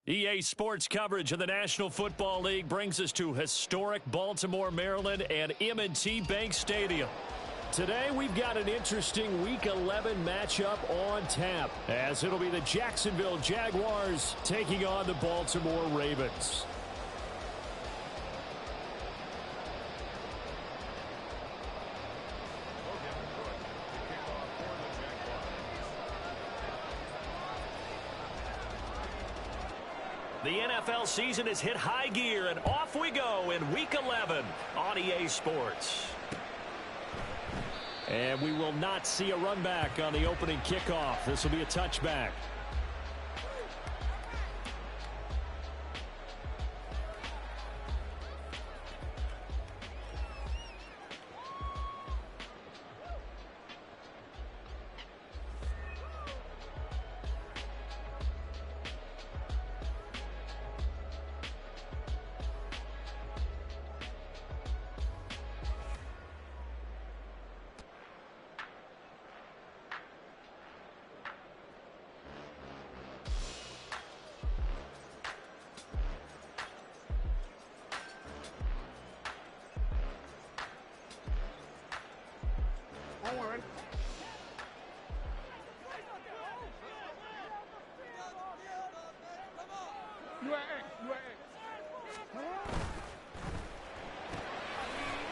EA Sports coverage of the National Football League brings us to historic Baltimore, Maryland, and M&T Bank Stadium. Today, we've got an interesting Week 11 matchup on tap, as it'll be the Jacksonville Jaguars taking on the Baltimore Ravens. The NFL season has hit high gear, and off we go in Week 11 on EA Sports. And we will not see a run back on the opening kickoff. This will be a touchback.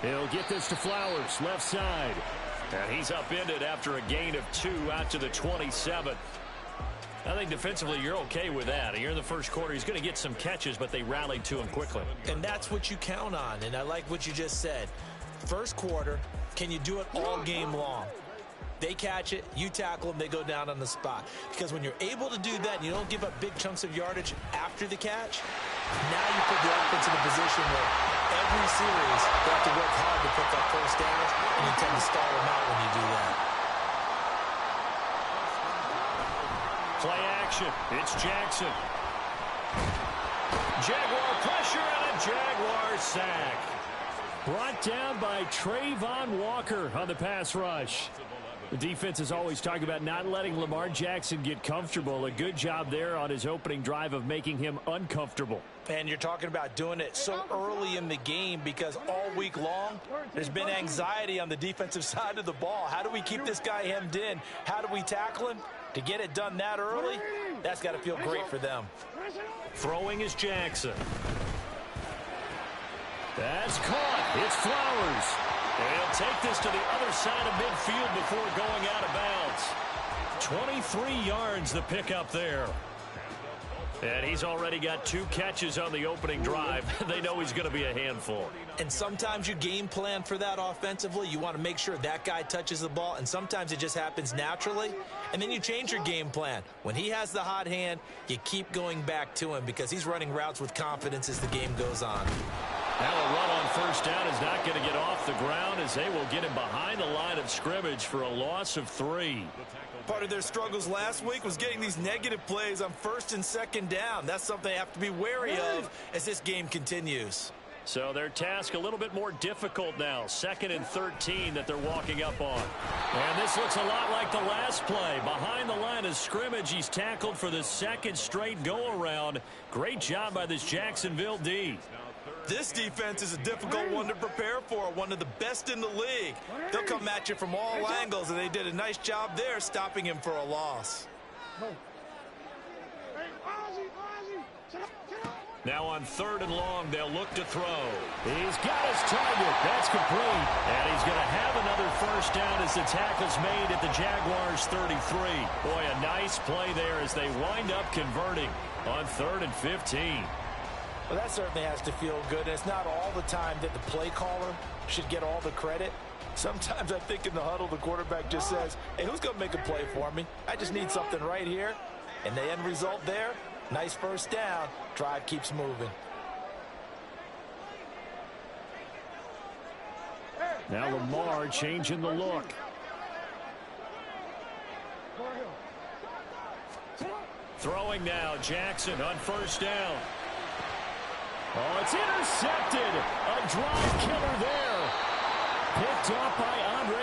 He'll get this to Flowers, left side. And he's upended after a gain of 2 out to the 27. I think defensively you're okay with that. Here in the first quarter, he's going to get some catches, but they rallied to him quickly. And that's what you count on, and I like what you just said. First quarter, can you do it all game long? They catch it, you tackle them, they go down on the spot. Because when you're able to do that and you don't give up big chunks of yardage after the catch, now you put the offense in a position where every series they have to work hard to put that first down, and you tend to stall them out when you do that. Play action. It's Jackson. Jaguar pressure and a Jaguar sack. Brought down by Trayvon Walker on the pass rush. The defense is always talking about not letting Lamar Jackson get comfortable. A good job there on his opening drive of making him uncomfortable. And you're talking about doing it so early in the game because all week long, there's been anxiety on the defensive side of the ball. How do we keep this guy hemmed in? How do we tackle him? To get it done that early, that's got to feel great for them. Throwing is Jackson. That's caught. It's Flowers. And he'll take this to the other side of midfield before going out of bounds. 23 yards the pickup there. And he's already got 2 catches on the opening drive. They know he's going to be a handful. And sometimes you game plan for that offensively. You want to make sure that guy touches the ball, and sometimes it just happens naturally. And then you change your game plan. When he has the hot hand, you keep going back to him because he's running routes with confidence as the game goes on. Now a run on first down is not going to get off the ground as they will get him behind the line of scrimmage for a loss of 3. Part of their struggles last week was getting these negative plays on first and second down. That's something they have to be wary of as this game continues. So their task a little bit more difficult now. 2nd and 13 that they're walking up on. And this looks a lot like the last play. Behind the line of scrimmage, he's tackled for the 2nd straight go-around. Great job by this Jacksonville D. This defense is a difficult one to prepare for, one of the best in the league. They'll come at you from all angles, and they did a nice job there stopping him for a loss. Now on 3rd and long, they'll look to throw. He's got his target. That's complete. And he's going to have another first down as the tackle's made at the Jaguars' 33. Boy, a nice play there as they wind up converting on 3rd and 15. Well, that certainly has to feel good. And it's not all the time that the play caller should get all the credit. Sometimes I think in the huddle, the quarterback just says, hey, who's going to make a play for me? I just need something right here. And the end result there, nice first down. Drive keeps moving. Now Lamar changing the look. Throwing now, Jackson on first down. Oh, it's intercepted. A drive killer there. Picked off by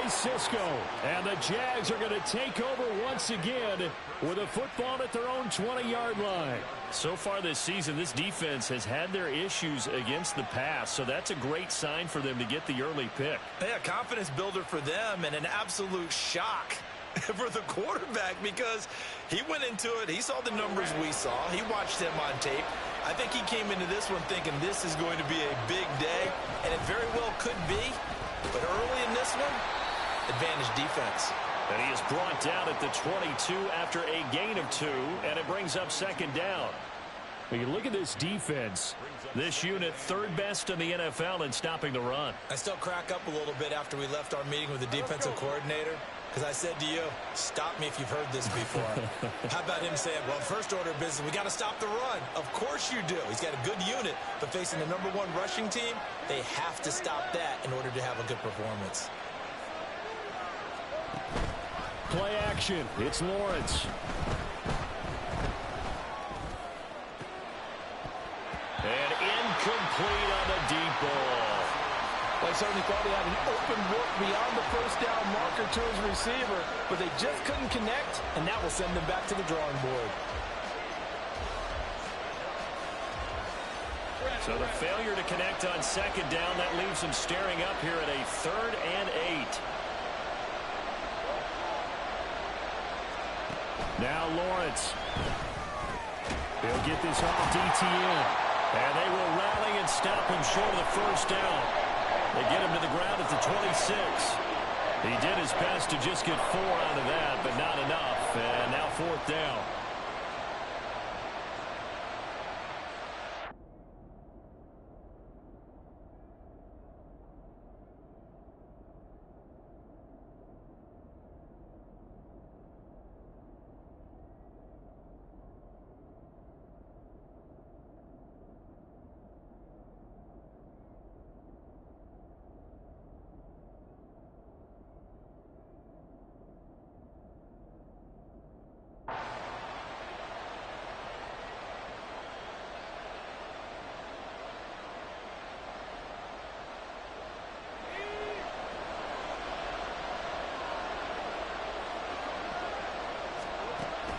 Cisco. And the Jags are going to take over once again with a football at their own 20-yard line. So far this season, this defense has had their issues against the pass, so that's a great sign for them to get the early pick. Yeah, confidence builder for them and an absolute shock for the quarterback because he went into it. He saw the numbers we saw. He watched them on tape. I think he came into this one thinking this is going to be a big day, and it very well could be. But early in this one, advantage defense. And he is brought down at the 22 after a gain of 2, and it brings up second down. When you look at this defense, this unit third best in the NFL in stopping the run. I still crack up a little bit after we left our meeting with the defensive coordinator because I said to you, stop me if you've heard this before. How about him saying, well, first order of business, we got to stop the run. Of course you do. He's got a good unit, but facing the #1 rushing team, they have to stop that in order to have a good performance. Play action. It's Lawrence. And incomplete on the deep ball. Well, I certainly thought he had an open look beyond the first down marker to his receiver, but they just couldn't connect, and that will send them back to the drawing board. So the failure to connect on second down, that leaves him staring up here at a 3rd and 8. Now Lawrence. He'll get this off DTN. And they will rally and stop him short of the first down. They get him to the ground at the 26. He did his best to just get 4 out of that, but not enough. And now 4th down.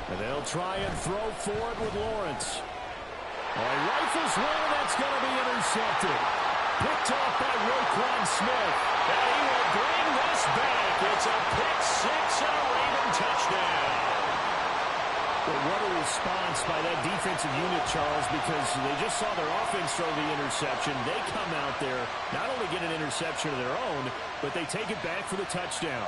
And they'll try and throw forward with Lawrence. He rifles one, and that's going to be intercepted. Picked off by Roquan Smith. And he will bring this back. It's a pick 6 and a Raven touchdown. Well, what a response by that defensive unit, Charles, because they just saw their offense throw the interception. They come out there, not only get an interception of their own, but they take it back for the touchdown.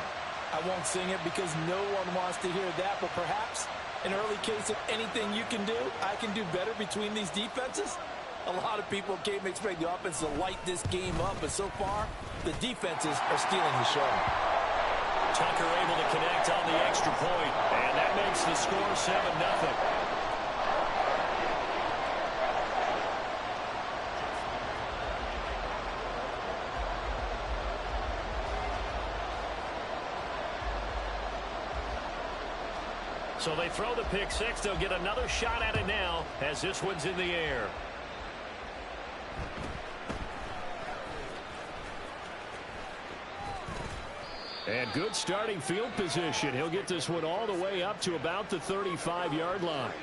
I won't sing it because no one wants to hear that, but perhaps an early case of anything you can do, I can do better between these defenses. A lot of people came to expect the offense to light this game up, but so far, the defenses are stealing the show. Tucker able to connect on the extra point, and that makes the score 7-0. So they throw the pick 6. They'll get another shot at it now as this one's in the air. And good starting field position. He'll get this one all the way up to about the 35-yard line.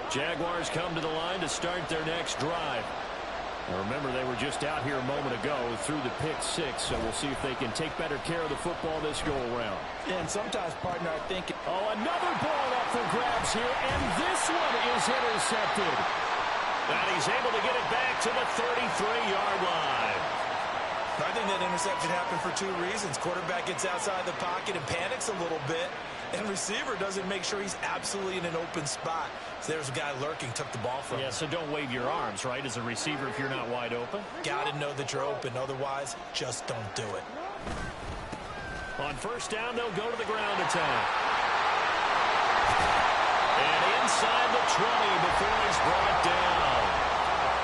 Jaguars come to the line to start their next drive. Now remember, they were just out here a moment ago through the pick 6, so we'll see if they can take better care of the football this go-around. And sometimes, partner, I think... Oh, another ball up for grabs here, and this one is intercepted. And he's able to get it back to the 33-yard line. I think that interception happened for 2 reasons. Quarterback gets outside the pocket and panics a little bit, and receiver doesn't make sure he's absolutely in an open spot. So there's a guy lurking, took the ball from him. Yeah, so don't wave your arms, right, as a receiver if you're not wide open. Got to know that you're open. Otherwise, just don't do it. On first down, they'll go to the ground attack. And inside the 20 before he's brought down.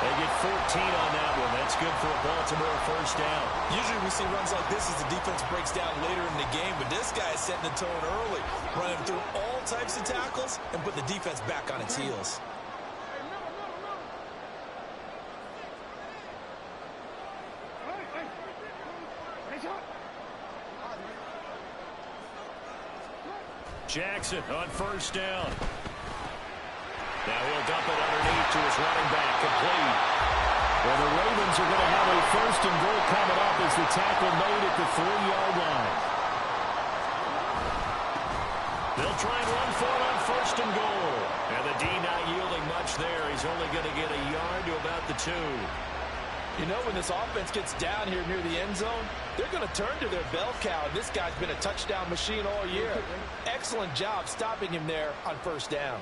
They get 14 on that one. That's good for a Baltimore first down. Usually we see runs like this as the defense breaks down later in the game, but this guy is setting the tone early, running through all types of tackles and putting the defense back on its heels. Jackson on first down. Now he'll dump it underneath to his running back, complete. Well, the Ravens are going to have a first and goal coming up as the tackle made at the 3-yard line. They'll try and run for it on first and goal. And the D not yielding much there. He's only going to get a yard to about the 2. You know, when this offense gets down here near the end zone, they're going to turn to their bell cow. This guy's been a touchdown machine all year. Excellent job stopping him there on first down.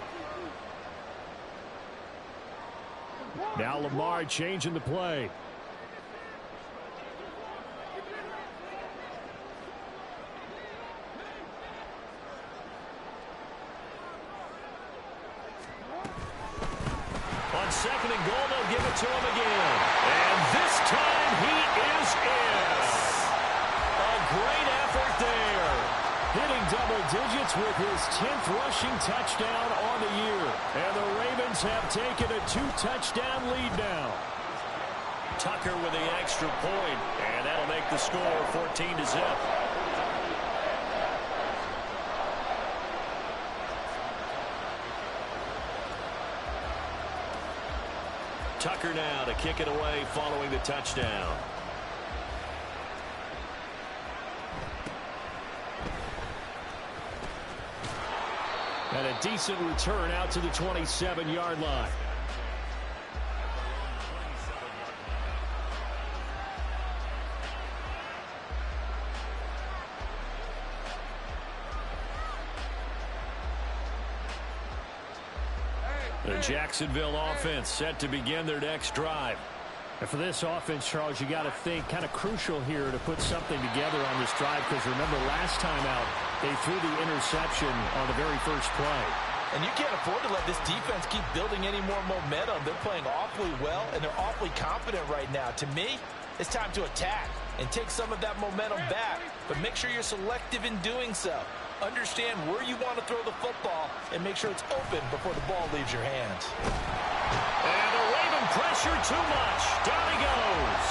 Now Lamar changing the play. On second and goal, they'll give it to him again. And this time he is in. A great effort there. Hitting double digits with his 10th rushing touchdown on the year. And the Ravens have taken a 2-touchdown lead now. Tucker with the extra point, and that'll make the score 14-0. Tucker now to kick it away following the touchdown. And a decent return out to the 27-yard line. The Jacksonville offense set to begin their next drive. And for this offense, Charles, you got to think kind of crucial here to put something together on this drive, because remember last time out they threw the interception on the very first play. And you can't afford to let this defense keep building any more momentum. They're playing awfully well, and they're awfully confident right now. To me, it's time to attack and take some of that momentum back, but make sure you're selective in doing so. Understand where you want to throw the football and make sure it's open before the ball leaves your hands. And the Raven pressure too much. Down he goes.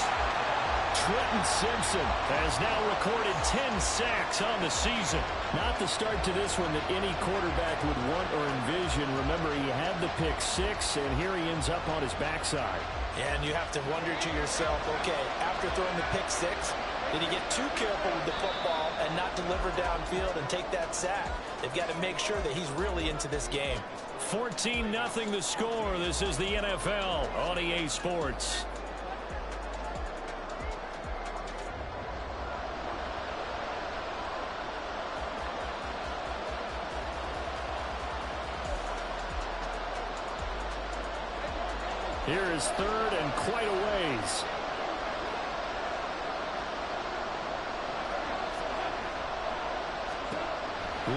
Trenton Simpson has now recorded 10 sacks on the season. Not the start to this one that any quarterback would want or envision. Remember, he had the pick 6, and here he ends up on his backside. And you have to wonder to yourself, okay, after throwing the pick 6, did he get too careful with the football and not deliver downfield and take that sack? They've got to make sure that he's really into this game. 14-0 the score. This is the NFL on EA Sports. Here is third and quite a ways.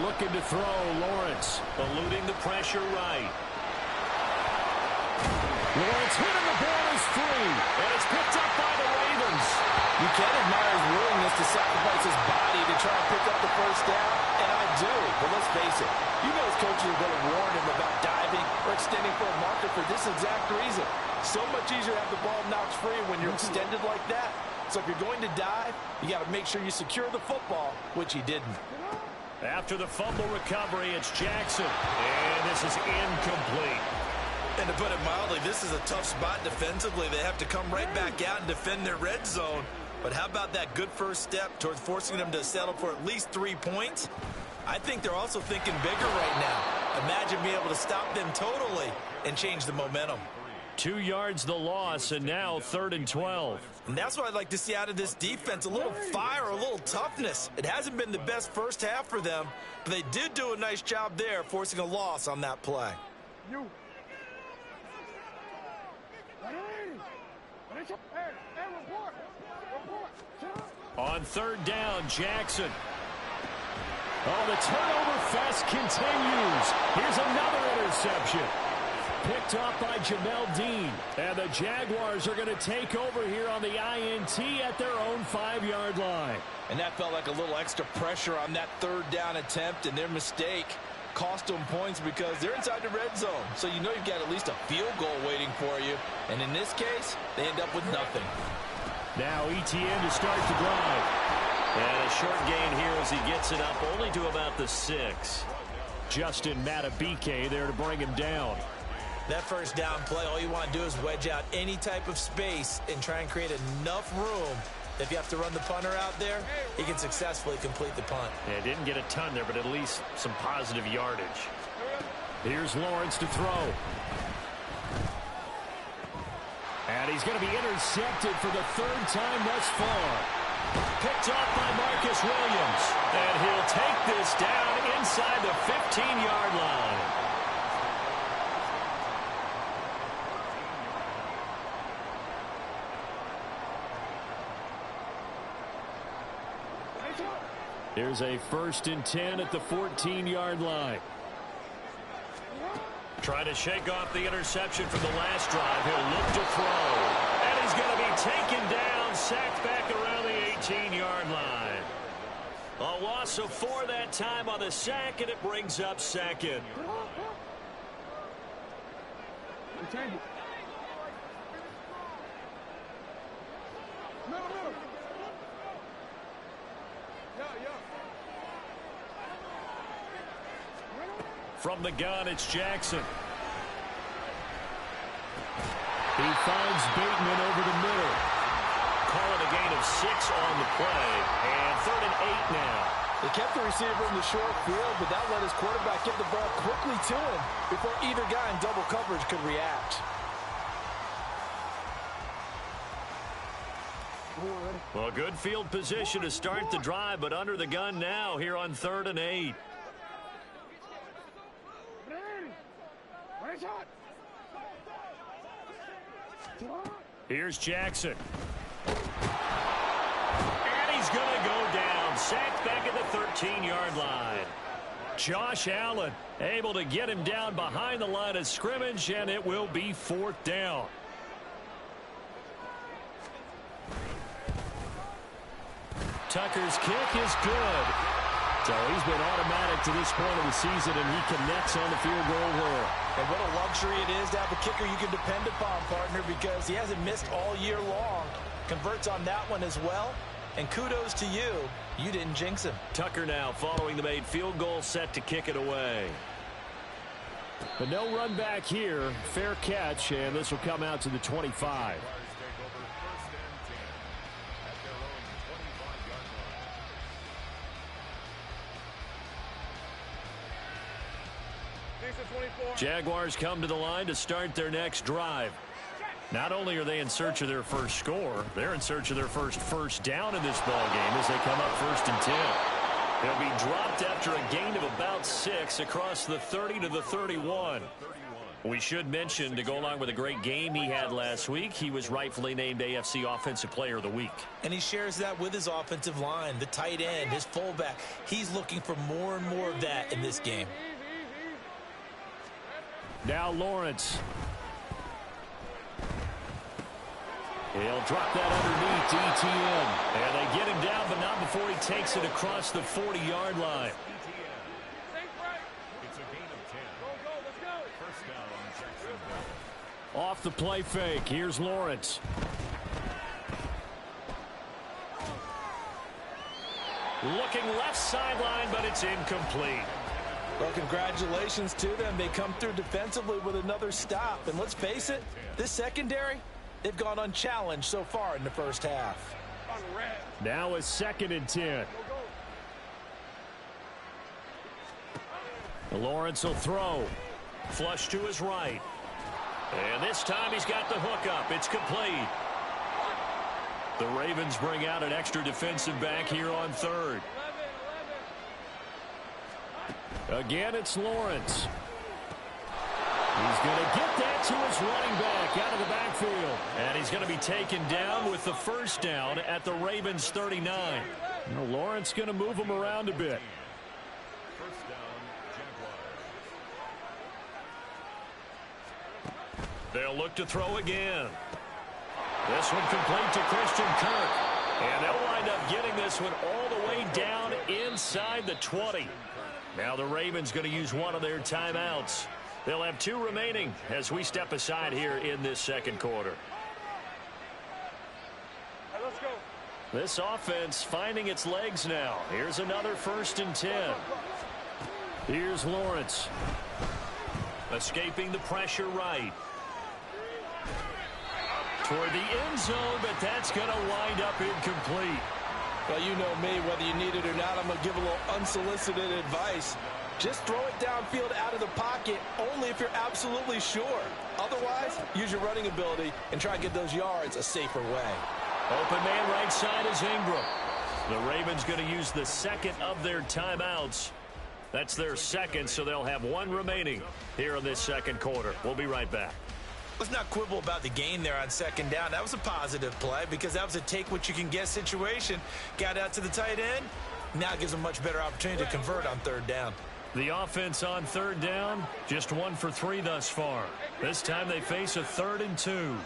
Looking to throw, Lawrence. Eluding the pressure right. Lawrence hitting the ball is free. And it's picked up by the Ravens. You can admire his willingness to sacrifice his body to try and pick up the first down. And I do. But let's face it. You know his coaches are going to warn him about diving or extending for a marker for this exact reason. So much easier to have the ball knocked free when you're extended like that. So if you're going to dive, you got to make sure you secure the football, which he didn't. After the fumble recovery, it's Jackson. And this is incomplete. And to put it mildly, this is a tough spot defensively. They have to come right back out and defend their red zone. But how about that good first step towards forcing them to settle for at least 3 points? I think they're also thinking bigger right now. Imagine being able to stop them totally and change the momentum. 2 yards the loss, and now 3rd and 12. And that's what I'd like to see out of this defense, a little fire, a little toughness. It hasn't been the best first half for them, but they did do a nice job there, forcing a loss on that play. On 3rd down, Jackson. Oh, the turnover fest continues. Here's another interception. picked off by Jamel Dean. And the Jaguars are going to take over here on the INT at their own 5-yard line. And that felt like a little extra pressure on that third down attempt, and their mistake cost them points because they're inside the red zone. So you know you've got at least a field goal waiting for you. And in this case, they end up with nothing. Now ETN to start the drive. And a short gain here as he gets it up only to about the 6. Justin Matabike there to bring him down. That first down play, all you want to do is wedge out any type of space and try and create enough room. If you have to run the punter out there, he can successfully complete the punt. Yeah, didn't get a ton there, but at least some positive yardage. Here's Lawrence to throw. And he's going to be intercepted for the 3rd time thus far. Picked off by Marcus Williams. And he'll take this down inside the 15-yard line. Here's a 1st and 10 at the 14-yard line. Trying to shake off the interception from the last drive. He'll look to throw. And he's going to be taken down, sacked back around the 18-yard line. A loss of 4 that time on the sack, and it brings up 2nd. From the gun, it's Jackson. He finds Bateman over the middle. Call it a gain of 6 on the play. And 3rd and 8 now. They kept the receiver in the short field, but that let his quarterback get the ball quickly to him before either guy in double coverage could react. Well, good field position to start the drive, but under the gun now here on 3rd and 8. Here's Jackson. And he's going to go down. Sacked back at the 13-yard line. Josh Allen able to get him down behind the line of scrimmage, and it will be 4th down. Tucker's kick is good. So he's been automatic to this point of the season, and he connects on the field goal there. And what a luxury it is to have a kicker you can depend upon, partner, because he hasn't missed all year long. Converts on that one as well. And kudos to you. You didn't jinx him. Tucker now following the made field goal, set to kick it away. But no run back here. Fair catch, and this will come out to the 25. Jaguars come to the line to start their next drive. Not only are they in search of their first score, they're in search of their first down in this ball game as they come up 1st and 10. They'll be dropped after a gain of about 6 across the 30 to the 31. We should mention, to go along with a great game he had last week, he was rightfully named AFC Offensive Player of the Week. And he shares that with his offensive line, the tight end, his fullback. He's looking for more and more of that in this game. Now Lawrence. He'll drop that underneath to ETN. And they get him down, but not before he takes it across the 40-yard line. It's a gain of 10. Let's go. First down on Jacksonville. Off the play fake. Here's Lawrence. Looking left sideline, but it's incomplete. Well, congratulations to them. They come through defensively with another stop. And let's face it, this secondary, they've gone unchallenged so far in the first half. Now a 2nd and 10. Lawrence will throw. Flush to his right. And this time he's got the hook up. It's complete. The Ravens bring out an extra defensive back here on 3rd. Again, it's Lawrence. He's going to get that to his running back out of the backfield. And he's going to be taken down with the first down at the Ravens 39. Now, Lawrence going to move him around a bit. First down, They'll look to throw again. This one complete to Christian Kirk. And they'll wind up getting this one all the way down inside the 20. Now the Ravens going to use one of their timeouts. They'll have 2 remaining as we step aside here in this second quarter. Let's go. This offense finding its legs now. Here's another 1st and 10. Here's Lawrence. Escaping the pressure right. Toward the end zone, but that's going to wind up incomplete. Well, you know me, whether you need it or not, I'm going to give a little unsolicited advice. Just throw it downfield out of the pocket only if you're absolutely sure. Otherwise, use your running ability and try to get those yards a safer way. Open man right side is Ingram. The Ravens going to use the second of their timeouts. That's their second, so they'll have 1 remaining here in this second quarter. We'll be right back. Let's not quibble about the gain there on 2nd down. That was a positive play because that was a take-what-you-can-get situation. Got out to the tight end. Now gives them a much better opportunity to convert on 3rd down. The offense on 3rd down, just 1 for 3 thus far. This time they face a 3rd and 2.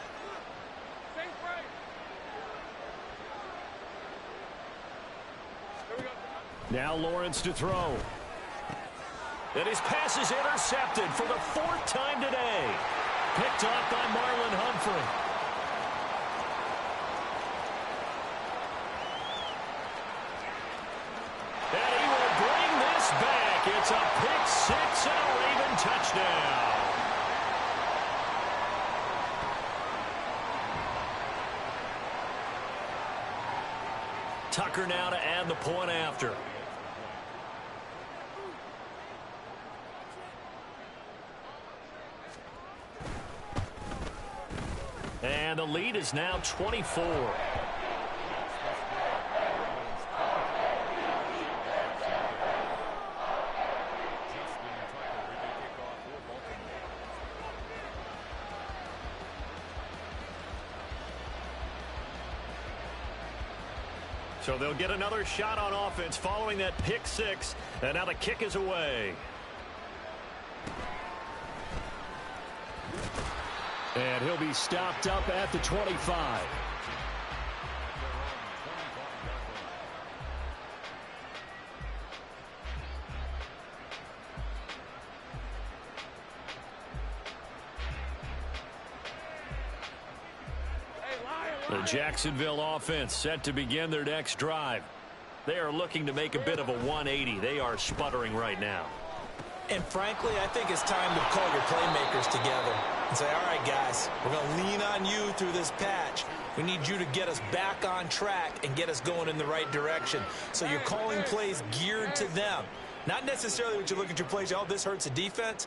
Now Lawrence to throw. And his pass is intercepted for the 4th time today. Picked off by Marlon Humphrey. And he will bring this back. It's a pick 6 and a Raven touchdown. Tucker now to add the point after. And the lead is now 24. So they'll get another shot on offense following that pick 6. And now the kick is away. And he'll be stopped up at the 25. The Jacksonville offense set to begin their next drive. They are looking to make a bit of a 180. They are sputtering right now. And frankly, I think it's time to call your playmakers together and say, all right, guys, we're going to lean on you through this patch. We need you to get us back on track and get us going in the right direction. So you're calling plays geared to them. Not necessarily what you look at your plays, oh, this hurts the defense.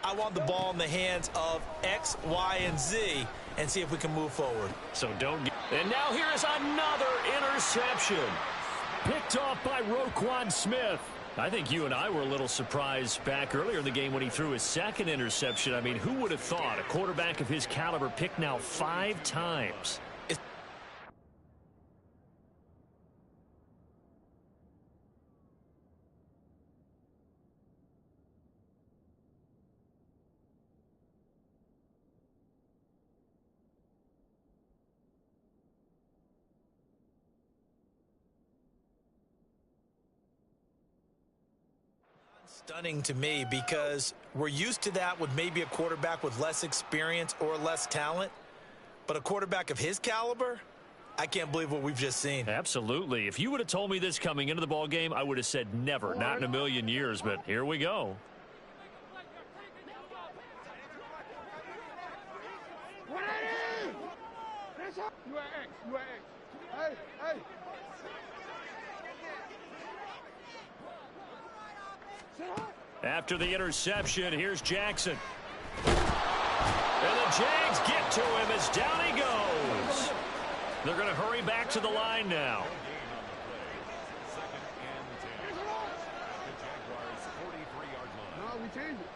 I want the ball in the hands of X, Y, and Z and see if we can move forward. So don't get... And now here is another interception. Picked off by Roquan Smith. I think you and I were a little surprised back earlier in the game when he threw his 2nd interception. I mean, who would have thought a quarterback of his caliber picked now 5 times? Stunning to me because we're used to that with maybe a quarterback with less experience or less talent. But a quarterback of his caliber, I can't believe what we've just seen. Absolutely. If you would have told me this coming into the ball game, I would have said never, not in a million years. But here we go. After the interception, here's Jackson. And the Jags get to him as down he goes. They're going to hurry back to the line now. No, we changed it.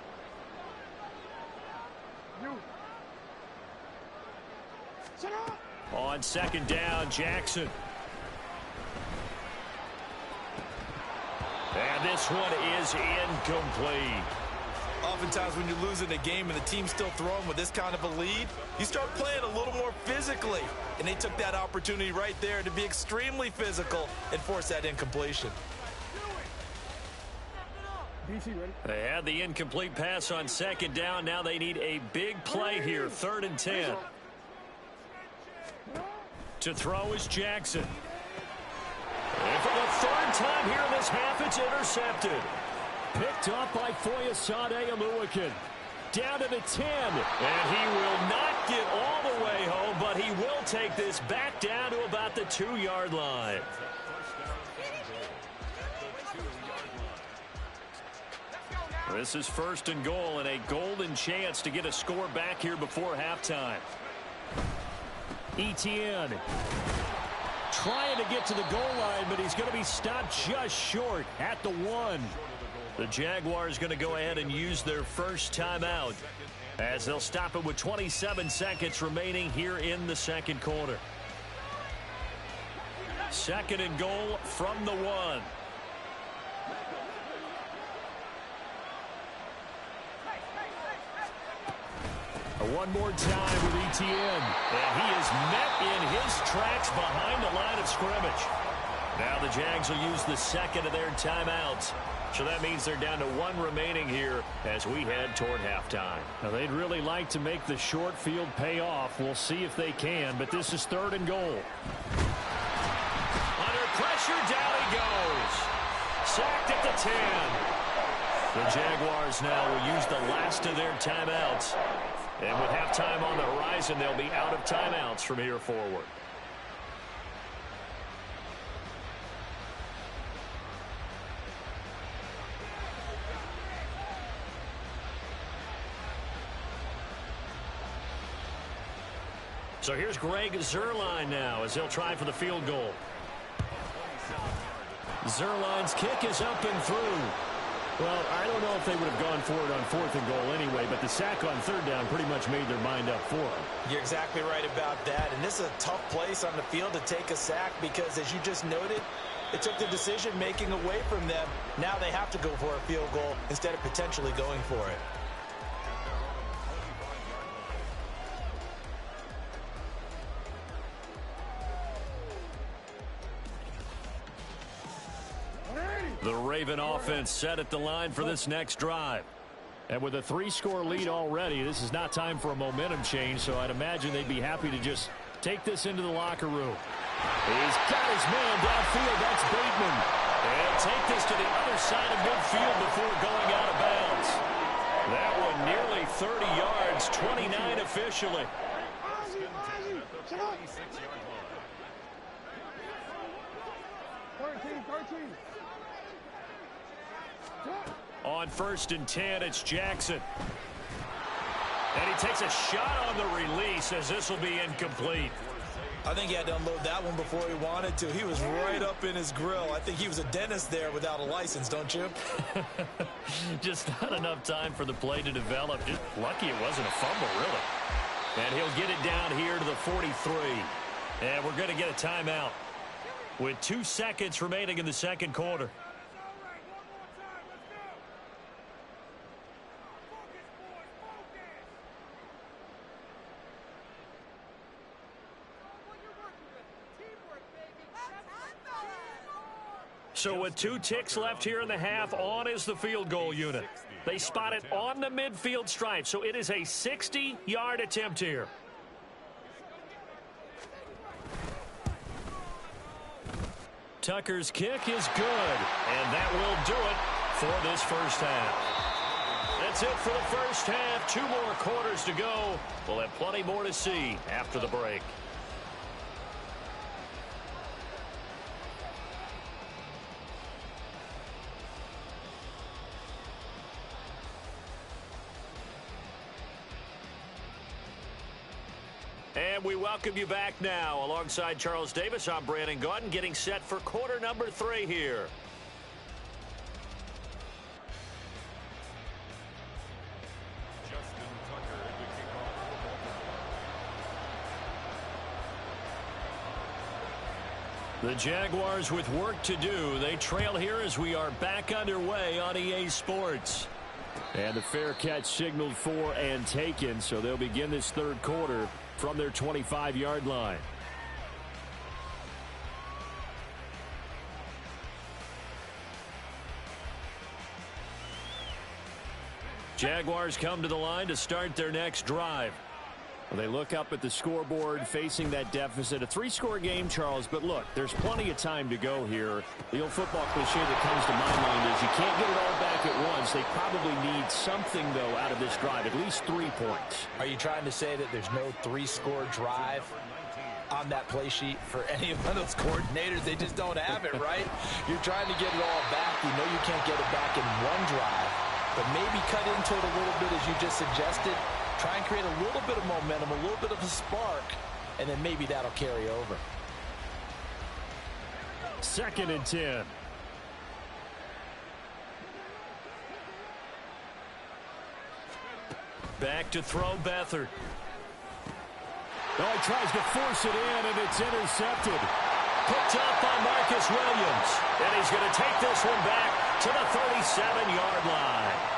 On 2nd down, Jackson. And this one is incomplete. A oftentimes when you're losing a game and the team's still throwing with this kind of a lead, you start playing a little more physically. And they took that opportunity right there to be extremely physical and force that incompletion. They had the incomplete pass on second down. Now they need a big play here, 3rd and 10. To throw is Jackson. And for the 3rd time here in this half, it's intercepted. Picked up by Foyesade Oluwakin. Down to the 10. And he will not get all the way home, but he will take this back down to about the 2-yard line. This is 1st and goal and a golden chance to get a score back here before halftime. Etienne trying to get to the goal line, but he's going to be stopped just short at the 1. The Jaguars going to go ahead and use their first timeout as they'll stop it with 27 seconds remaining here in the second quarter. 2nd and goal from the 1. One more time with Etienne. And he is met in his tracks behind the line of scrimmage. Now the Jags will use the 2nd of their timeouts. So that means they're down to 1 remaining here as we head toward halftime. Now they'd really like to make the short field pay off. We'll see if they can, but this is 3rd and goal. Under pressure, down he goes. Sacked at the 10. The Jaguars now will use the last of their timeouts. And with halftime on the horizon, they'll be out of timeouts from here forward. So here's Greg Zuerlein now as he'll try for the field goal. Zuerlein's kick is up and through. Well, I don't know if they would have gone for it on 4th and goal anyway, but the sack on 3rd down pretty much made their mind up for them. You're exactly right about that, and this is a tough place on the field to take a sack because, as you just noted, it took the decision-making away from them. Now they have to go for a field goal instead of potentially going for it. The Raven offense set at the line for this next drive. And with a 3-score lead already, this is not time for a momentum change, so I'd imagine they'd be happy to just take this into the locker room. He's got his man downfield. That's Bateman. And take this to the other side of midfield before going out of bounds. That one nearly 30 yards, 29 officially. On 1st and 10, it's Jackson. And he takes a shot on the release as this will be incomplete. I think he had to unload that one before he wanted to. He was right up in his grill. I think he was a dentist there without a license, don't you? Just not enough time for the play to develop. Just lucky it wasn't a fumble, really. And he'll get it down here to the 43. And we're going to get a timeout with 2 seconds remaining in the second quarter. So with 2 ticks left here in the half, on is the field goal unit. They spot it on the midfield stripe, so it is a 60-yard attempt here. Tucker's kick is good, and that will do it for this first half. That's it for the first half. 2 more quarters to go. We'll have plenty more to see after the break. And we welcome you back now. Alongside Charles Davis, I'm Brandon Gaudin, getting set for quarter number 3 here. The Jaguars with work to do. They trail here as we are back underway on EA Sports. And the fair catch signaled for and taken, so they'll begin this third quarter from their 25-yard line. Jaguars come to the line to start their next drive. Well, they look up at the scoreboard facing that deficit. A 3-score game, Charles, but look, there's plenty of time to go here. The old football cliche that comes to my mind is you can't get it all back at once. They probably need something, though, out of this drive, at least 3 points. Are you trying to say that there's no 3-score drive on that play sheet for any of those coordinators? They just don't have it, right? You're trying to get it all back. You know you can't get it back in one drive, but maybe cut into it a little bit, as you just suggested. Try and create a little bit of momentum, a little bit of a spark, and then maybe that'll carry over. 2nd and 10. Back to throw Beathard. Oh, he tries to force it in, and it's intercepted. Picked up by Marcus Williams. And he's going to take this one back to the 37-yard line.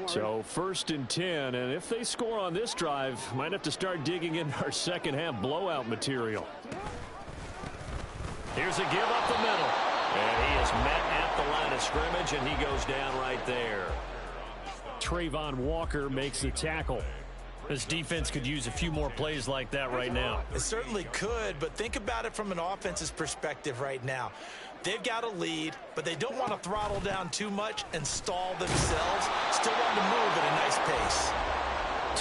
So 1st and 10, and if they score on this drive, might have to start digging in our second half blowout material. Here's a give up the middle, and he is met at the line of scrimmage, and he goes down right there. Trayvon Walker makes the tackle. This defense could use a few more plays like that right now. It certainly could, but think about it from an offense's perspective right now. They've got a lead, but they don't want to throttle down too much and stall themselves. Still want to move at a nice pace.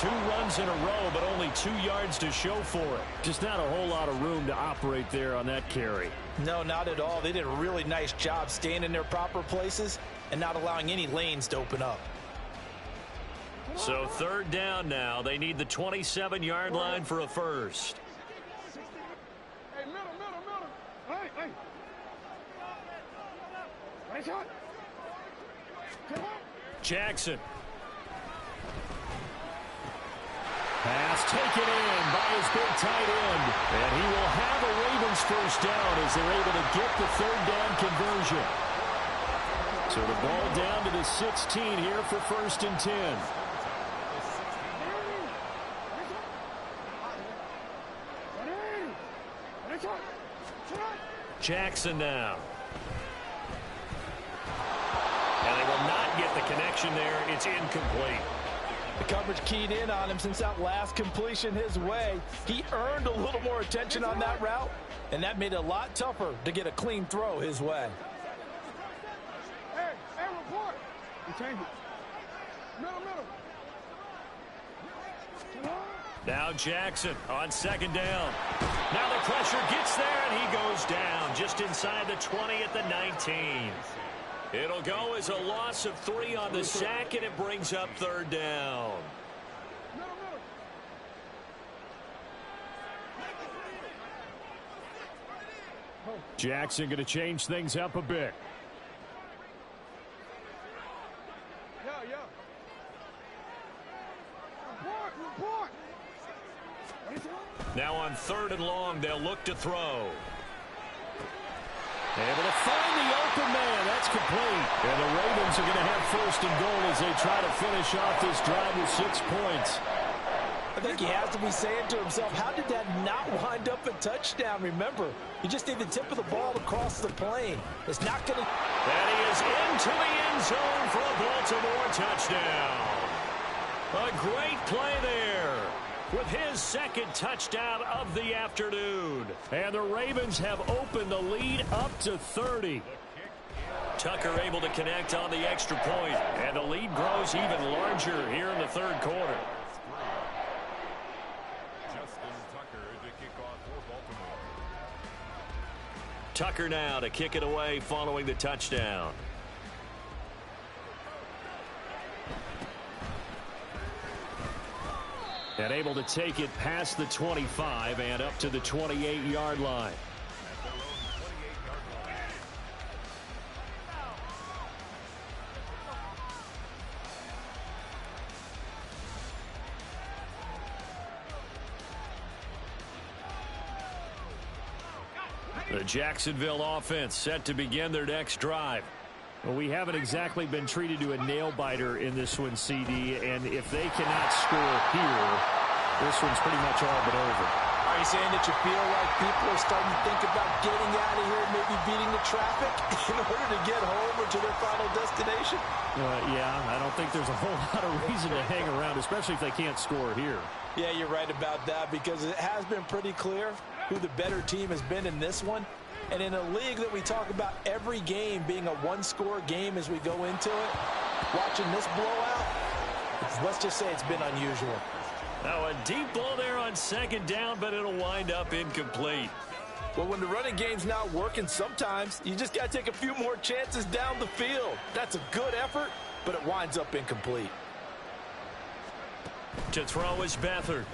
2 runs in a row, but only 2 yards to show for it. Just not a whole lot of room to operate there on that carry. No, not at all. They did a really nice job staying in their proper places and not allowing any lanes to open up. So 3rd down now. They need the 27-yard line for a first. Hey, middle. Hey. Jackson. Pass taken in by his big tight end. And he will have a Ravens first down as they're able to get the 3rd down conversion. So the ball down to the 16 here for 1st and 10. Jackson now. And they will not get the connection there. It's incomplete. The coverage keyed in on him since that last completion his way. He earned a little more attention on that route, and that made it a lot tougher to get a clean throw his way. Hey, report. You change it. Middle. Now Jackson on 2nd down. Now the pressure gets there, and he goes down just inside the 20 at the 19. It'll go as a loss of 3 on the sack, and it brings up 3rd down. Jackson going to change things up a bit. Yeah. Report. Now on 3rd and long, they'll look to throw. Able to find the open man. That's complete. And the Ravens are going to have 1st and goal as they try to finish off this drive with 6 points. I think he has to be saying to himself, how did that not wind up a touchdown? Remember, you just need the tip of the ball to cross the plane. It's not going to... And he is into the end zone for a Baltimore touchdown. A great play there with his 2nd touchdown of the afternoon. And the Ravens have opened the lead up to 30. Tucker able to connect on the extra point, and the lead grows even larger here in the 3rd quarter. Tucker now to kick it away following the touchdown. And able to take it past the 25 and up to the 28-yard line. The Jacksonville offense set to begin their next drive. Well, we haven't exactly been treated to a nail-biter in this one, CD, and if they cannot score here, this one's pretty much all but over. Are you saying that you feel like people are starting to think about getting out of here, maybe beating the traffic in order to get home or to their final destination? Yeah, I don't think there's a whole lot of reason to hang around, especially if they can't score here. Yeah, you're right about that, because it has been pretty clear who the better team has been in this one. And in a league that we talk about every game being a one-score game as we go into it, watching this blowout, let's just say it's been unusual. Now a deep ball there on second down, but it'll wind up incomplete. Well, when the running game's not working, sometimes you just got to take a few more chances down the field. That's a good effort, but it winds up incomplete. To throw is Beathard.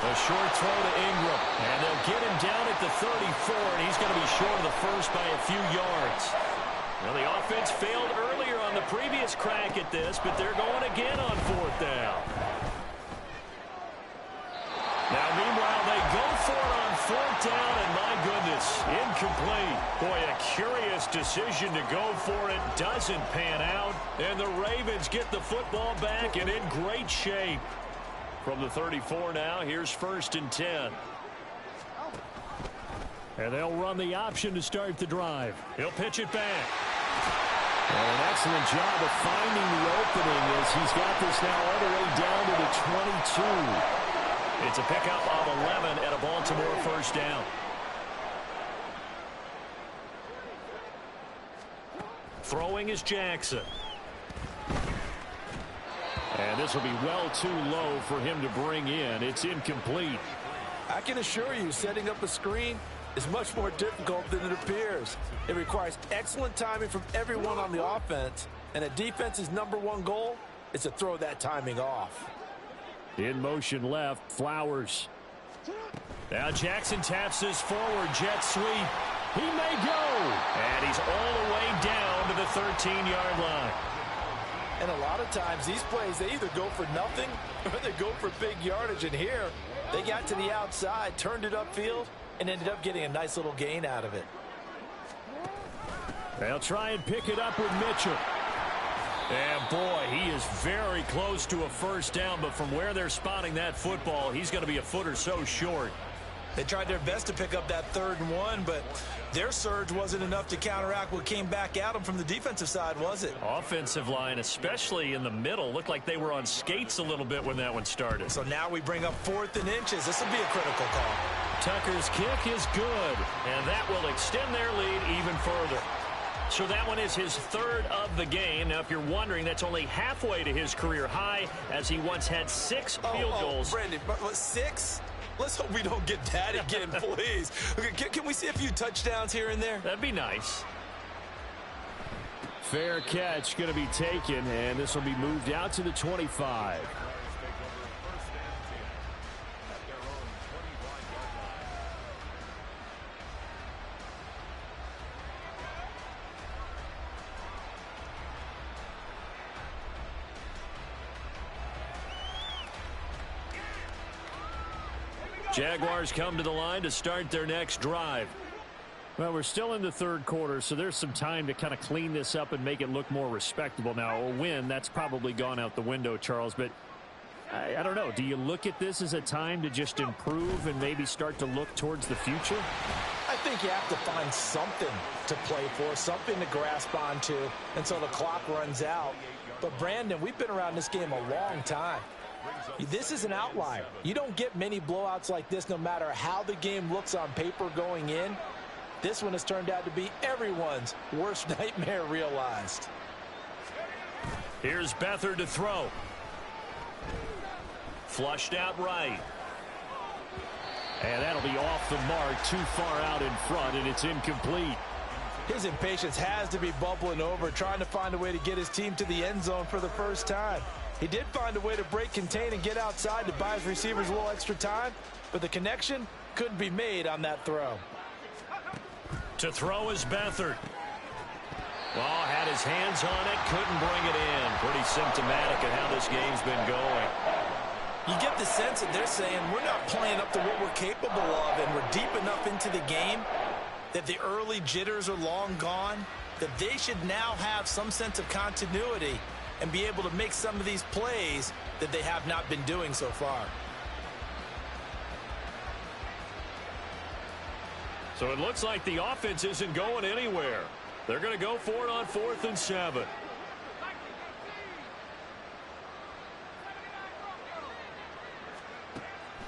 A short throw to Ingram, and they'll get him down at the 34, and he's going to be short of the first by a few yards. Well, the offense failed earlier on the previous crack at this, but they're going again on fourth down. Now, meanwhile, they go for it on fourth down, and my goodness, incomplete. Boy, a curious decision to go for it. Doesn't pan out, and the Ravens get the football back and in great shape. From the 34 now, here's 1st and 10. And they'll run the option to start the drive. He'll pitch it back. And an excellent job of finding the opening as he's got this now all the way down to the 22. It's a pickup of 11 at a Baltimore first down. Throwing is Jackson. And this will be well too low for him to bring in. It's incomplete. I can assure you, setting up a screen is much more difficult than it appears. It requires excellent timing from everyone on the offense, and a defense's #1 goal is to throw that timing off. In motion left, Flowers. Now Jackson taps this forward jet sweep. He may go. And he's all the way down to the 13-yard line. And a lot of times these plays, they either go for nothing or they go for big yardage. And here, they got to the outside, turned it upfield, and ended up getting a nice little gain out of it. They'll try and pick it up with Mitchell. And boy, he is very close to a first down, but from where they're spotting that football, he's going to be a foot or so short. They tried their best to pick up that 3rd and 1, but their surge wasn't enough to counteract what came back at them from the defensive side, was it? Offensive line, especially in the middle, looked like they were on skates a little bit when that one started. So now we bring up 4th and inches. This will be a critical call. Tucker's kick is good, and that will extend their lead even further. So that one is his 3rd of the game. Now, if you're wondering, that's only halfway to his career high, as he once had 6 field goals. Brandon, but 6? Let's hope we don't get that again, please. Can we see a few touchdowns here and there? That'd be nice. Fair catch going to be taken, and this will be moved out to the 25. Jaguars come to the line to start their next drive. Well, we're still in the 3rd quarter, so there's some time to kind of clean this up and make it look more respectable. Now, a win, that's probably gone out the window, Charles, but I don't know. Do you look at this as a time to just improve and maybe start to look towards the future? I think you have to find something to play for, something to grasp onto until the clock runs out. But, Brandon, we've been around this game a long time. This is an outlier. You don't get many blowouts like this no matter how the game looks on paper going in. This one has turned out to be everyone's worst nightmare realized. Here's Beathard to throw. Flushed out right. And that'll be off the mark, too far out in front, and it's incomplete. His impatience has to be bubbling over, trying to find a way to get his team to the end zone for the first time. He did find a way to break contain and get outside to buy his receivers a little extra time, but the connection couldn't be made on that throw. To throw is Beathard. Well, had his hands on it, couldn't bring it in. Pretty symptomatic of how this game's been going. You get the sense that they're saying we're not playing up to what we're capable of, and we're deep enough into the game that the early jitters are long gone, that they should now have some sense of continuity and be able to make some of these plays that they have not been doing so far. So it looks like the offense isn't going anywhere. They're going to go for it on 4th and 7.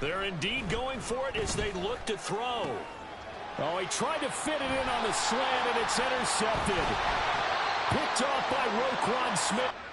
They're indeed going for it as they look to throw. Oh, he tried to fit it in on the slant, and it's intercepted. Picked off by Roquan Smith.